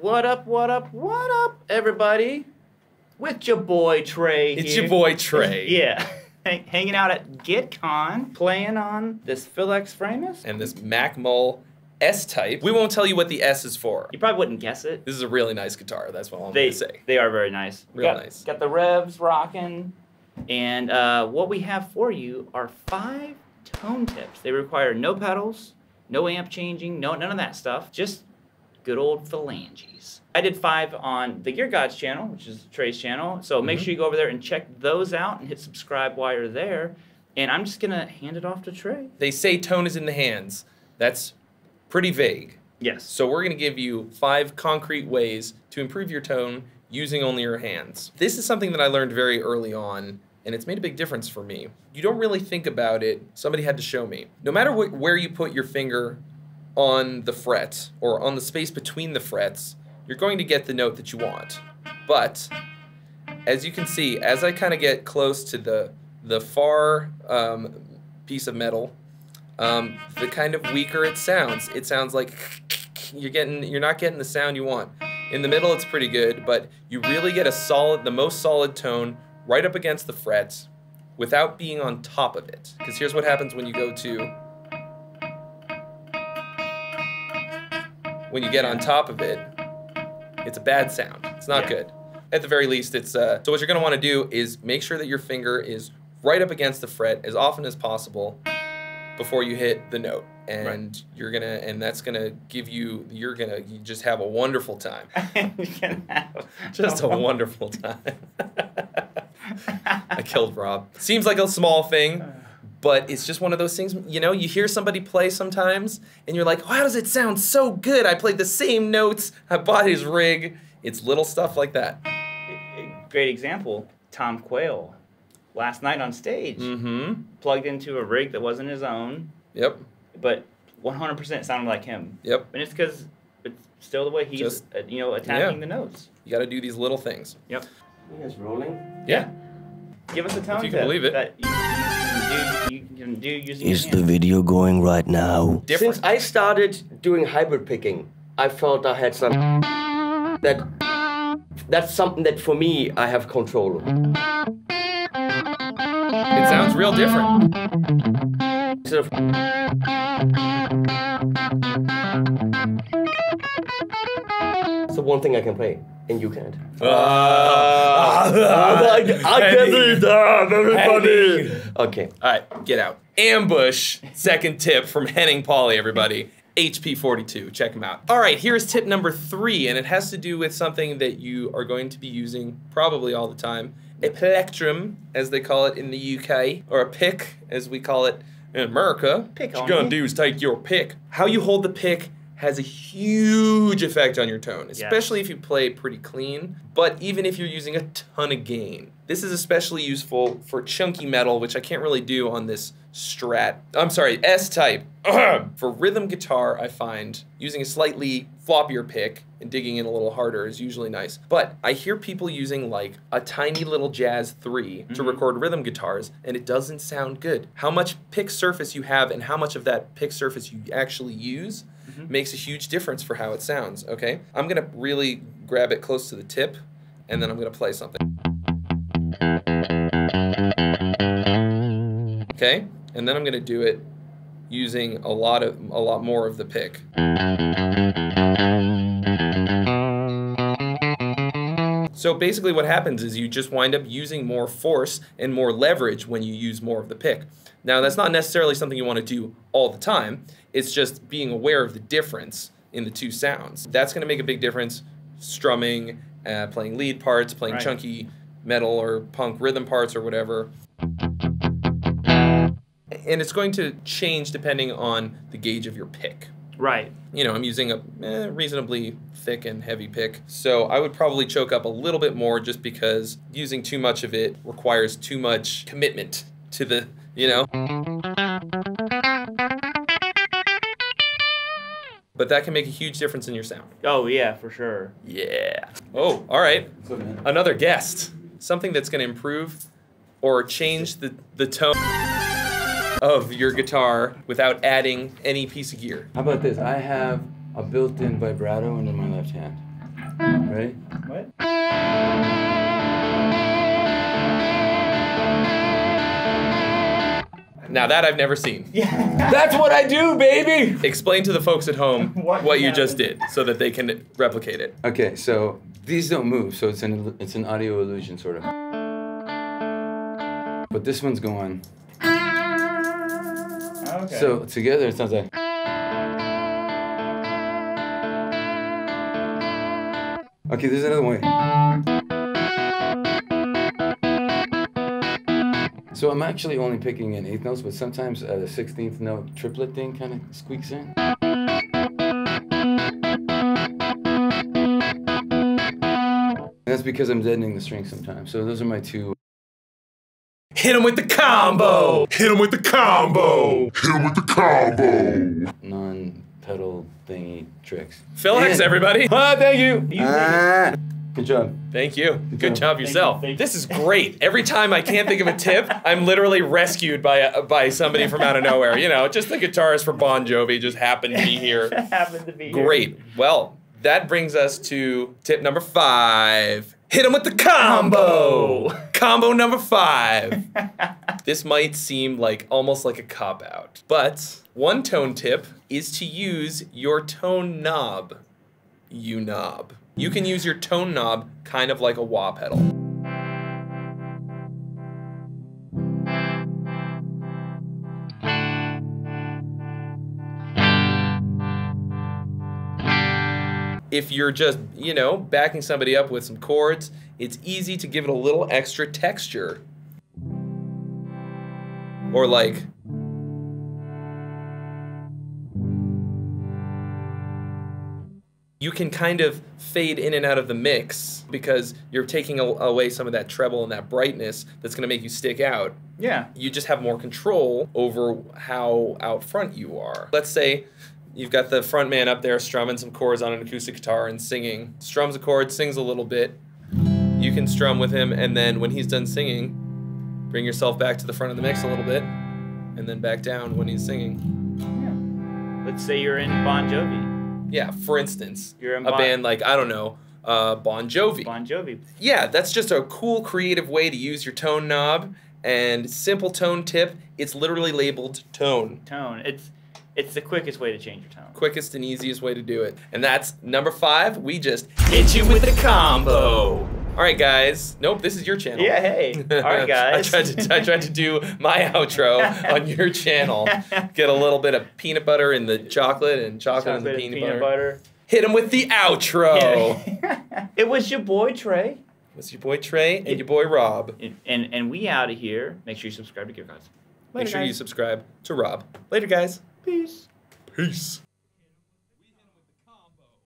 What up, what up, what up, everybody? With your boy Trey It's here. your boy Trey. Yeah. Hanging out at GitCon, playing on this Philx Framus. And this Mac Mull S-Type. We won't tell you what the S is for. You probably wouldn't guess it. This is a really nice guitar, that's what I'm going to say. They are very nice. Real nice. Got the Revs rocking. And what we have for you are 5 tone tips. They require no pedals, no amp changing, none of that stuff. Just good old phalanges. I did 5 on the Gear Gods channel, which is Trey's channel. So make sure you go over there and check those out and hit subscribe while you're there. And I'm just going to hand it off to Trey. They say tone is in the hands. That's pretty vague. Yes. So we're going to give you 5 concrete ways to improve your tone using only your hands. This is something that I learned very early on, and it's made a big difference for me. You don't really think about it. Somebody had to show me. No matter where you put your finger on the fret or on the space between the frets, you're going to get the note that you want. But as you can see, as I kind of get close to the far piece of metal, the kind of weaker it sounds like you're not getting the sound you want. In the middle, it's pretty good, but you really get the most solid tone right up against the frets without being on top of it. Because here's what happens when you go to. When you get on top of it, it's a bad sound. It's not good. At the very least, it's so what you're gonna want to do is make sure that your finger is right up against the fret as often as possible before you hit the note, and that's gonna give you, you just have a wonderful time. Just a wonderful time. I killed Rob. Seems like a small thing, but it's just one of those things, you know, you hear somebody play sometimes, and you're like, how does it sound so good? I played the same notes, I bought his rig. It's little stuff like that. Great example, Tom Quayle. Last night on stage, plugged into a rig that wasn't his own. Yep. But 100% sounded like him. Yep. And it's because it's still the way he's, attacking the notes. You got to do these little things. Yep. You guys rolling? Yeah. Give us a tone if you can believe it. That you can do using Is the video going right now? Different. Since I started doing hybrid picking, I felt I had some that's something that for me I have control of. It sounds real different. So one thing I can play, and you can't. I can do that, very funny. Okay. All right, get out. Ambush, second tip from Henning Pauly, everybody. HP42, check him out. All right, here's tip number 3, and it has to do with something that you are going to be using probably all the time. A plectrum, as they call it in the UK, or a pick, as we call it in America. Pick what you're gonna do is take your pick. How you hold the pick has a huge effect on your tone, especially if you play pretty clean, but even if you're using a ton of gain. This is especially useful for chunky metal, which I can't really do on this S-Type. For rhythm guitar, I find using a slightly floppier pick and digging in a little harder is usually nice. But I hear people using like a tiny little Jazz 3 to record rhythm guitars, and it doesn't sound good. How much pick surface you have and how much of that pick surface you actually use makes a huge difference for how it sounds, okay? I'm gonna really grab it close to the tip, and then I'm gonna play something. Okay, and then I'm gonna do it using a lot more of the pick. So basically what happens is you just wind up using more force and more leverage when you use more of the pick. Now that's not necessarily something you want to do all the time, it's just being aware of the difference in the two sounds. That's gonna make a big difference strumming, playing lead parts, playing chunky metal or punk rhythm parts or whatever. And it's going to change depending on the gauge of your pick. Right. You know, I'm using a reasonably thick and heavy pick, so I would probably choke up a little bit more just because using too much of it requires too much commitment to the, you know. But that can make a huge difference in your sound. Oh yeah, for sure. Yeah. Oh, all right. Another guest. Something that's going to improve or change the tone of your guitar without adding any piece of gear. How about this? I have a built-in vibrato under my left hand. Ready? What? Now that I've never seen. Yeah. That's what I do, baby! Explain to the folks at home what you just happened? did so that they can replicate it. Okay, so these don't move, so it's an audio illusion, sort of. But this one's going. Okay. So together it sounds like. Okay, there's another way. So I'm actually only picking in 8th notes, but sometimes the 16th note triplet thing kind of squeaks in. That's because I'm deadening the string sometimes. So those are my two. Hit him with the combo! Hit him with the combo! Hit him with the combo! Non-pedal thingy tricks. Phil X, And- everybody. Ah, thank you. You Good job. Thank you. Good job. job yourself. Thank you. This is great. Every time I can't think of a tip, I'm literally rescued by somebody from out of nowhere. You know, just the guitarist for Bon Jovi just happened to be here. happened to be here. Great. Well, that brings us to tip number 5. Hit him with the combo. Combo number 5. This might seem like almost like a cop-out, but one tone tip is to use your tone knob. knob. You can use your tone knob kind of like a wah pedal. If you're just, you know, backing somebody up with some chords, it's easy to give it a little extra texture. Or like, you can kind of fade in and out of the mix because you're taking away some of that treble and that brightness that's going to make you stick out. Yeah. You just have more control over how out front you are. Let's say you've got the front man up there strumming some chords on an acoustic guitar and singing. Strums a chord, sings a little bit. You can strum with him, and then when he's done singing, bring yourself back to the front of the mix a little bit, and then back down when he's singing. Yeah. Let's say you're in Bon Jovi. Yeah, for instance, You're in a band like, I don't know, Bon Jovi. Bon Jovi. Yeah, that's just a cool, creative way to use your tone knob. And simple tone tip, it's literally labeled tone. Tone. It's the quickest way to change your tone. Quickest and easiest way to do it. And that's number 5. We just hit you with the combo. All right, guys. Nope, this is your channel. Yeah, hey. All right, guys. I tried to do my outro on your channel. Get a little bit of peanut butter in the chocolate and chocolate in the peanut butter. Hit him with the outro. It was your boy, Trey. It was your boy, Trey, and your boy, Rob. And we out of here. Make sure you subscribe to Gear Guys. Make Later, sure you guys. subscribe to Rob. Later, guys. Peace. Peace.